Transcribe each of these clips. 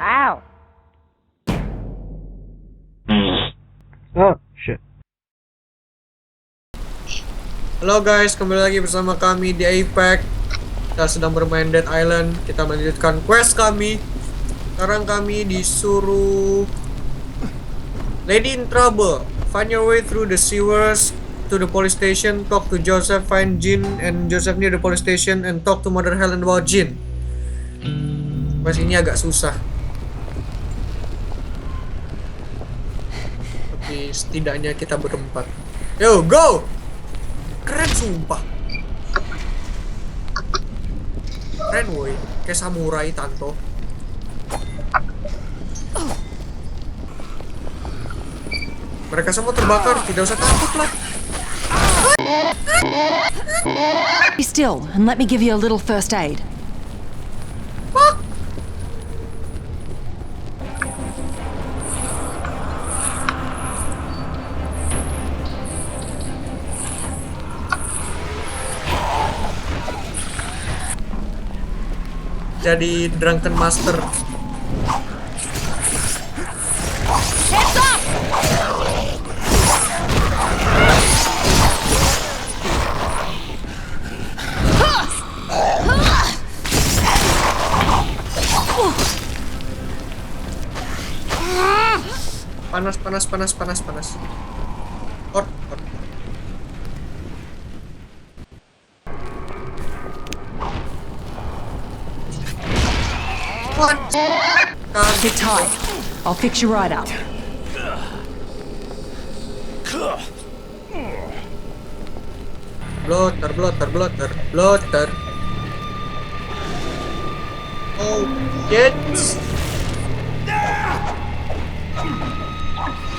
Ow. Oh, shit. Halo guys, kembali lagi bersama kami di Apex. Kita sedang bermain Dead Island. Kita melanjutkan quest kami. Sekarang kami disuruh Lady in trouble. Find your way through the sewers to the police station. Talk to Joseph. Find Jean and Joseph near the police station and talk to Mother Helen about Jean. Quest ini agak susah. Tapi setidaknya kita berempat. Yo, go! Keren sumpah. Keren woi, kayak samurai Tanto. Mereka semua terbakar, tidak usah takut lah. Be still and let me give you a little first aid. Jadi drunken master. Panas. Hot. Sit tight. I'll fix you right up. Blotter. Oh, kids.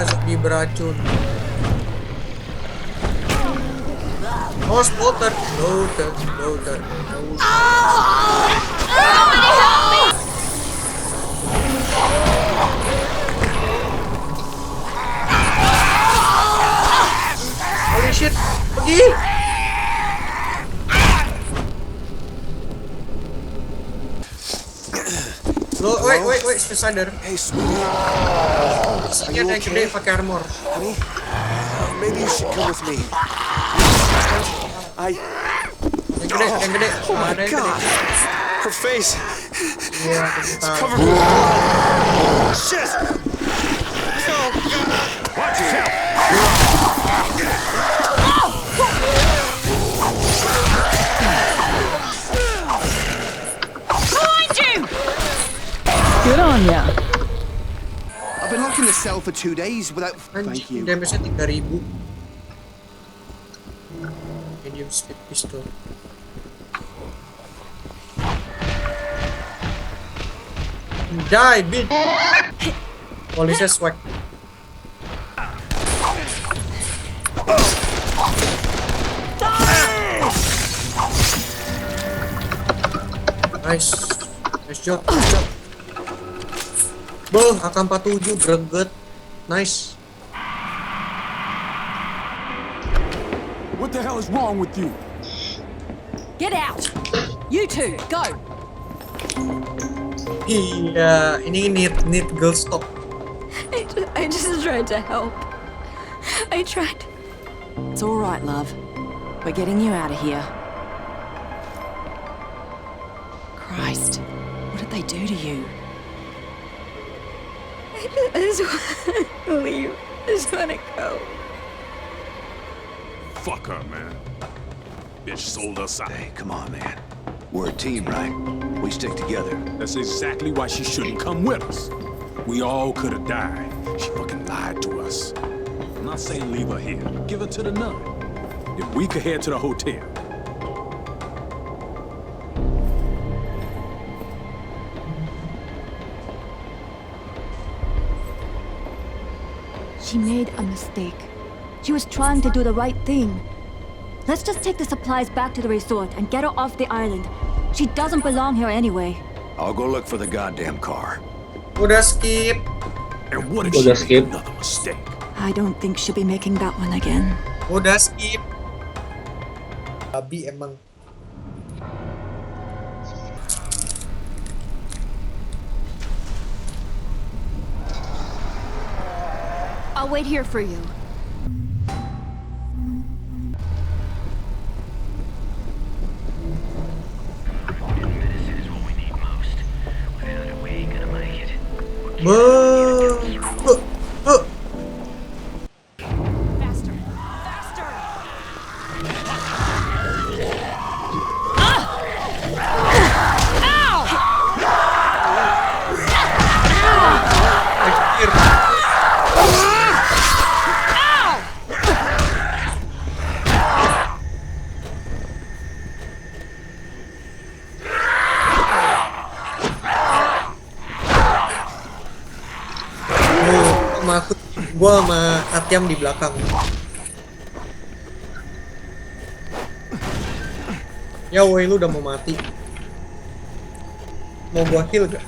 Zombie beracun. Oh, blotter. Holy shit, pergi! Lo, wait, sadar. Hey, sweetie. Isinya naik gede pakai armor. Honey, maybe you should come with me. Yang gede. Oh my Ada yang God. gede. Her face. Iya, It's bentar. covered with... Shit! Oh, God. Watch yourself. Good on ya. I've been locked in the cell for 2 days without... Thank you. Damage-nya 3000. Medium speed pistol. Die, bitch! Polisnya swag. Nice job. Boh, AK-47 greget. Nice. What the hell is wrong with you? Get out. You two, go. Iya, ini need girl stop. I just tried to help. I tried. It's all right, love. We're getting you out of here. Christ, what did they do to you? I just want to leave. I just want to go. Fuck her, man. Bitch sold us out. Hey, come on, man. We're a team, right? We stick together. That's exactly why she shouldn't come with us. We all could have died. She fucking lied to us. I'm not saying leave her here. Give her to the nun. Then we could head to the hotel. She made a mistake. She was trying to do the right thing. Let's just take the supplies back to the resort and get her off the island. She doesn't belong here anyway. I'll go look for the goddamn car. Udah skip. And what if Udah she skip. made another mistake? I don't think she'll be making that one again. Udah skip. Babi emang. I'll wait here for you. Gua sama Atyam di belakang. Ya woi, lu udah mau mati. Mau gua heal gak?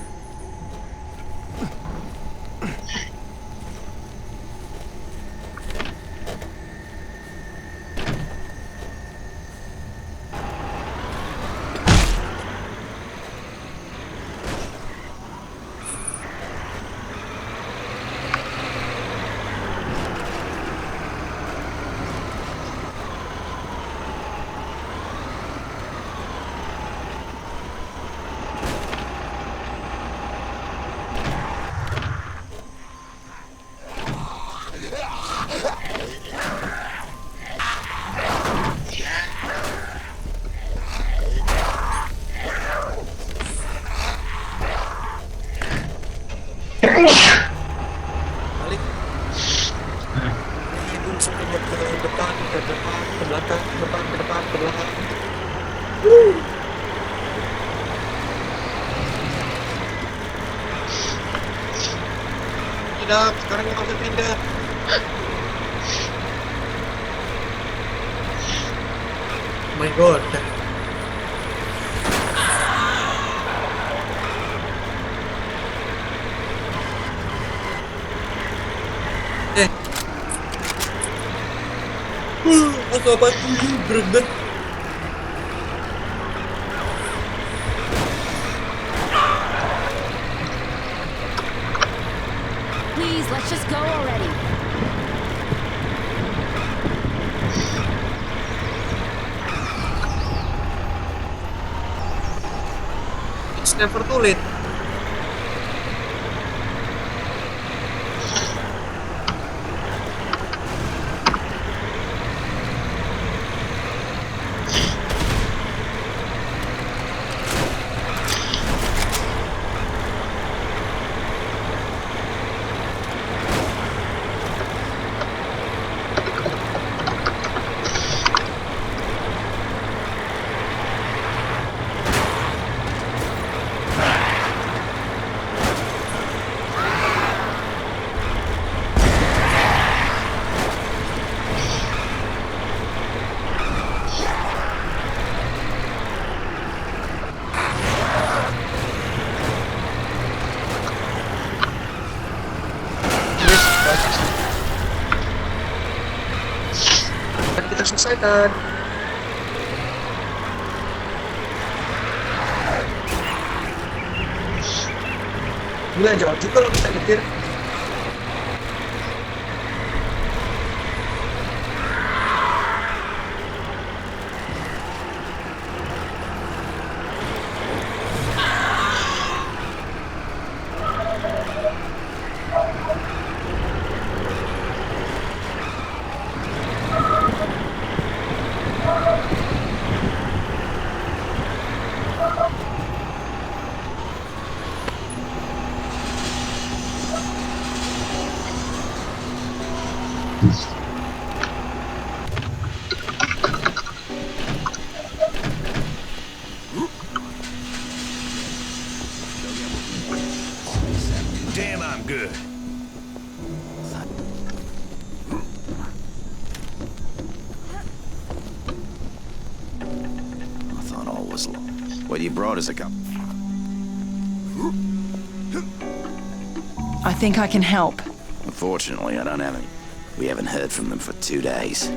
Balik. Ke depan, ke belakang, ke depan, ke belakang. Tidak, sekarang kita harus pindah. Oh my god. Aku apa tuh greget. Please, let's just go already. It's never too late. Kita selesaikan. Gila, jauh juga kalau kita nyetir. Damn, I'm good. I thought all was lost. What you brought is a cup. I think I can help. Unfortunately, I don't have any. We haven't heard from them for 2 days.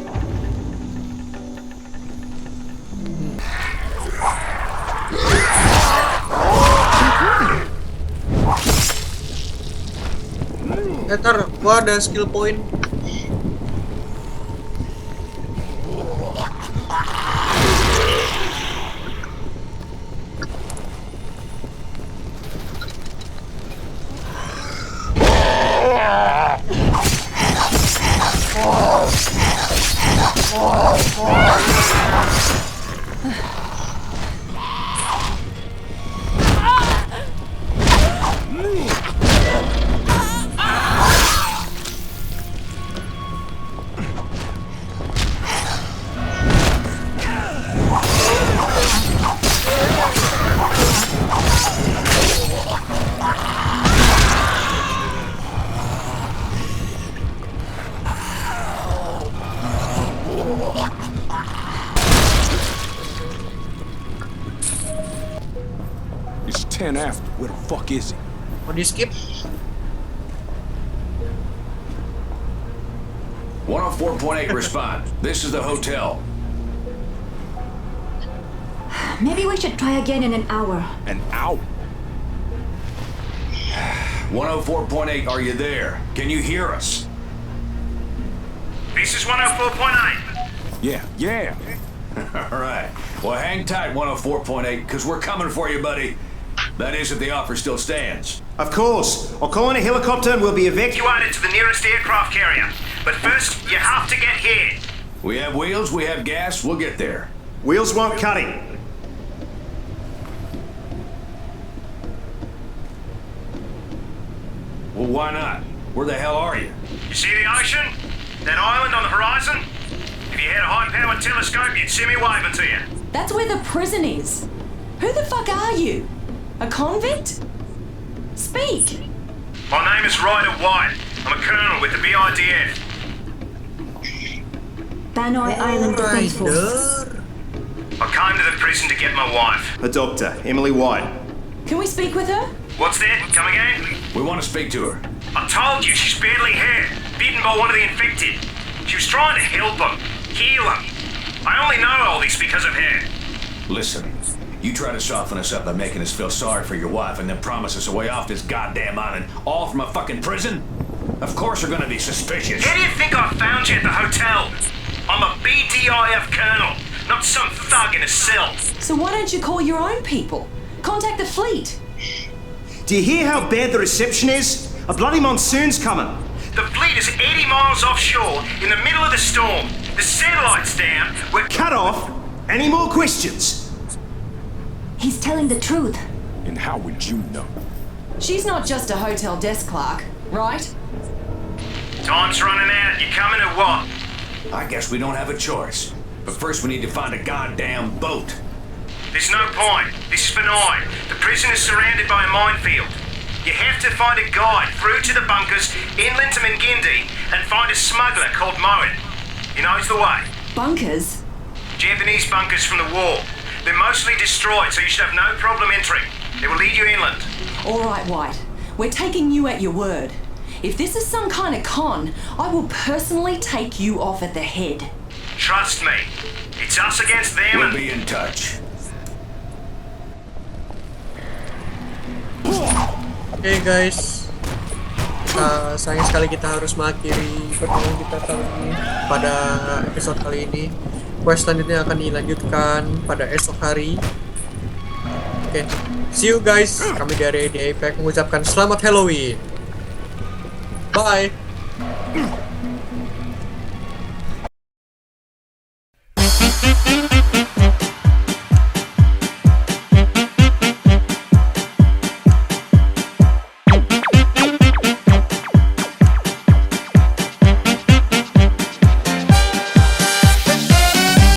Ntar gua ada skill point. It's 10 after. Where the fuck is he? Mau di skip? 104.8 respond. This is the hotel. Maybe we should try again in an hour. An hour? 104.8, are you there? Can you hear us? This is 104.8. Yeah. All right. Well, hang tight, 104.8, because we're coming for you, buddy. That is, if the offer still stands. Of course. I'll call in a helicopter and we'll be Evacuated to the nearest aircraft carrier. But first, you have to get here. We have wheels, we have gas, we'll get there. Wheels won't cut it. Well, why not? Where the hell are you? You see the ocean? That island on the horizon? If you had a high-powered telescope, you'd see me waving to you. That's where the prison is. Who the fuck are you? A convict? Speak. My name is Ryder White. I'm a colonel with the BIDF. Banoi Island Defense Force. I came to the prison to get my wife. A doctor, Emily White. Can we speak with her? What's that? Come again? We want to speak to her. I told you she's badly hurt, bitten by one of the infected. She was trying to help him, heal him. I only know all this because of her. Listen, you try to soften us up by making us feel sorry for your wife and then promise us a way off this goddamn island, all from a fucking prison? Of course we're gonna be suspicious. How do you think I found you at the hotel? I'm a BDIF colonel, not some thug in a cell. So why don't you call your own people? Contact the fleet. Do you hear how bad the reception is? A bloody monsoon's coming. The fleet is 80 miles offshore in the middle of the storm. The satellite's down. We're Cut off. Any more questions? He's telling the truth. And how would you know? She's not just a hotel desk clerk, right? Time's running out. You coming or what? I guess we don't have a choice. But first we need to find a goddamn boat. There's no point. This is benign. The prison is surrounded by a minefield. You have to find a guide through to the bunkers inland to Mingindi and find a smuggler called Moen. He knows the way. Bunkers? Japanese bunkers from the war. They're mostly destroyed, so you should have no problem entering. They will lead you inland. All right, White. We're taking you at your word. If this is some kind of con, I will personally take you off at the head. Trust me. It's us against them We'll and... be in touch. Oke guys, sayang sekali kita harus mengakhiri pertemuan kita kali ini pada episode kali ini. Quest selanjutnya akan dilanjutkan pada esok hari. Oke, see you guys. Kami dari The Apex mengucapkan selamat Halloween. Bye.